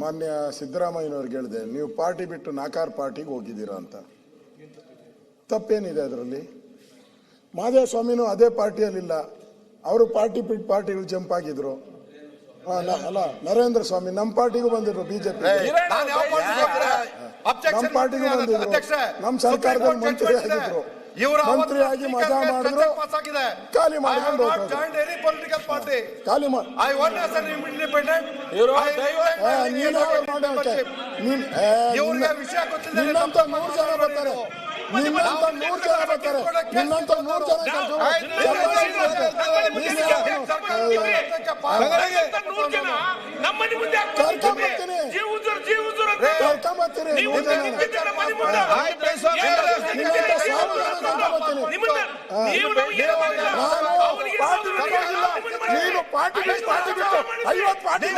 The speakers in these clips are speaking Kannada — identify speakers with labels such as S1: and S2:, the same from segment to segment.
S1: ಮಾನ್ಯ ಸಿದ್ದರಾಮಯ್ಯನವ್ರಿಗೆ ಹೇಳಿದೆ, ನೀವು ಪಾರ್ಟಿ ಬಿಟ್ಟು ನಾಕಾರ ಪಾರ್ಟಿಗೆ ಹೋಗಿದ್ದೀರಾ ಅಂತ. ತಪ್ಪೇನಿದೆ ಅದರಲ್ಲಿ? ಮಾಧವಸ್ವಾಮಿನೂ ಅದೇ ಪಾರ್ಟಿಯಲ್ಲಿಲ್ಲ, ಅವರು ಪಾರ್ಟಿ ಬಿಟ್ಟು ಪಾರ್ಟಿಗಳು ಜಂಪ್ ಆಗಿದ್ರು. ಅಲ್ಲ, ನರೇಂದ್ರ ಸ್ವಾಮಿ ನಮ್ಮ ಪಾರ್ಟಿಗೂ ಬಂದಿದ್ರು, ಬಿಜೆಪಿ ನಮ್ಮ ಪಾರ್ಟಿಗೂ ಬಂದಿದ್ರು, ನಮ್ಮ ಸರ್ಕಾರದಲ್ಲಿ ಮಂತ್ರಿ ಆಗಿದ್ರು, ಮಂತ್ರಿಯಾಗಿ ಮಜಾ ಮಾಡಿದ್ರು, ಖಾಲಿ ಮಾಡ್ಕೊಂಡು ಖಾಲಿ ನಿನ್ನಂತ 100 ಜನ ಬರ್ತಾರೆ, ನಿನ್ನಂತ 100 ಜನ ಬರ್ತಾರೆ, ನಿನ್ನಂತ 100 ಜನ ಕರ್ಕೊಂಬರ್ತೀನಿ. ನೀನು ಪಾರ್ಟಿ ಬಿಟ್ಟು 50 ಪಾರ್ಟಿ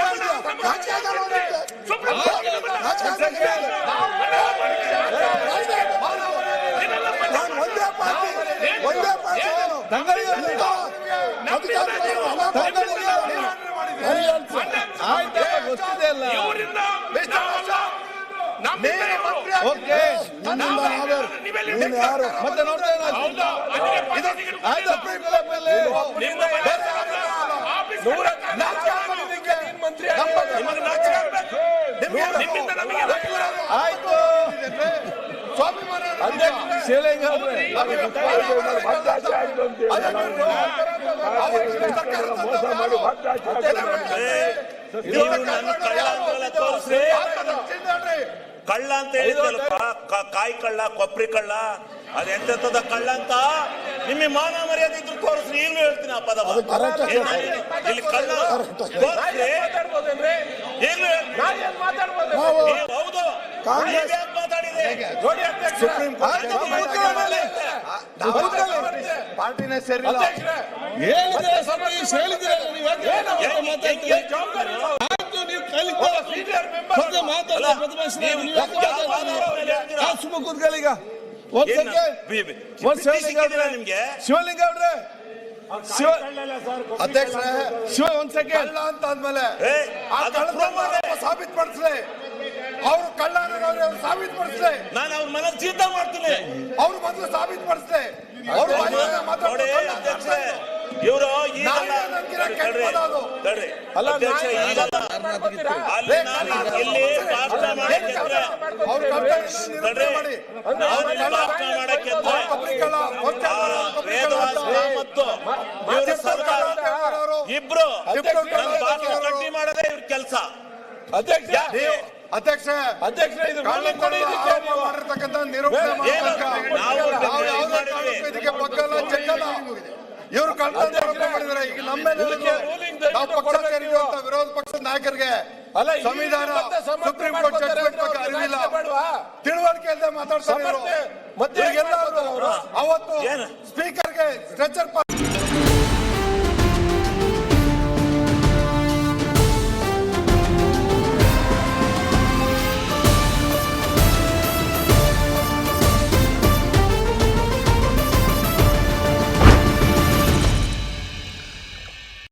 S1: ನಾನು ಒಂದೇ ಪಾರ್ಟಿ
S2: ಕಳ್ಳ ಅಂತ ಹೇಳಿದ್ರಲ್ಲಪ್ಪ, ಕಾಯಿ ಕಳ್ಳ, ಕೊಬ್ಬರಿ ಕಳ್ಳ, ಅದೆಂತದ ಕಳ್ಳ ಅಂತ ನಿಮಗೆ ಮಾನ ಮರ್ಯಾದೆ ಇದ್ರು ತೋರಿಸ್ರಿ. ಈಗಲೂ ಹೇಳ್ತೀನಿ ಆ ಪದ, ಇಲ್ಲಿ ಕಳ್ಳ ತೋರಿಸ್ರಿ. ಈಗಲೂ ಹೌದು, ಮಾತಾಡಿದೆ ಸುಪ್ರೀಂ
S1: ಪಾರ್ಟಿನೇ ಸೇರಿಲ್ಲ.
S3: ಶಿವಲಿಂಗ ಅವ್ರೆ,
S1: ಅಧ್ಯಕ್ಷ
S3: ಒಂದ್ ಸೆಕೆಂಡ್
S1: ಅಂತ ಆದ್ಮೇಲೆ ಸಾಬೀತುಪಡಿಸ್ಲಿ, ಅವರು ಕಳ್ಳ ಅವ್ರು ಸಾಬೀತುಪಡಿಸ್ಲಿ.
S2: ನಾನು ಅವ್ರ ಮನೆ ಜೀತ ಮಾಡ್ತೀನಿ,
S1: ಅವ್ರು ಮೊದಲು ಸಾಬೀತುಪಡಿಸ್ಲಿ. ಅವರು
S2: ಇವರು ಇಲ್ಲಿ ಭಾಷಣ ಮಾಡಕ್ಕೆ ಮತ್ತು ಇವರು ಸರ್ಕಾರ ಇಬ್ರು ಗಟ್ಟಿ ಮಾಡದೆ ಇವ್ರ ಕೆಲಸ.
S1: ಅಧ್ಯಕ್ಷ ಮಾಡಿರ್ತಕ್ಕಂಥ ನಿರೂಪಣೆ ಇದಕ್ಕೆ ಬಗ್ಗಲ್ಲ ಚೆಕ್ಕಲ್ಲ. ಇವರು ಮಾಡಿದ್ದಾರೆ. ಈಗ ನಮ್ಮ ನಾವು ಪಕ್ಷ ಸೇರಿರುವಂತ ವಿರೋಧ ಪಕ್ಷದ ನಾಯಕರಿಗೆ ಸಂವಿಧಾನ, ಸುಪ್ರೀಂ ಕೋರ್ಟ್ ಜಡ್ಜ್ಮೆಂಟ್ ಬಗ್ಗೆ ಅರಿವಿಲ್ಲ, ತಿಳುವಳಿಕೆ ಇಲ್ಲದೆ ಮಾತಾಡ್ತಾರೆ. ಅವತ್ತು ಸ್ಪೀಕರ್ಗೆ ಸ್ಟ್ರೆಚರ್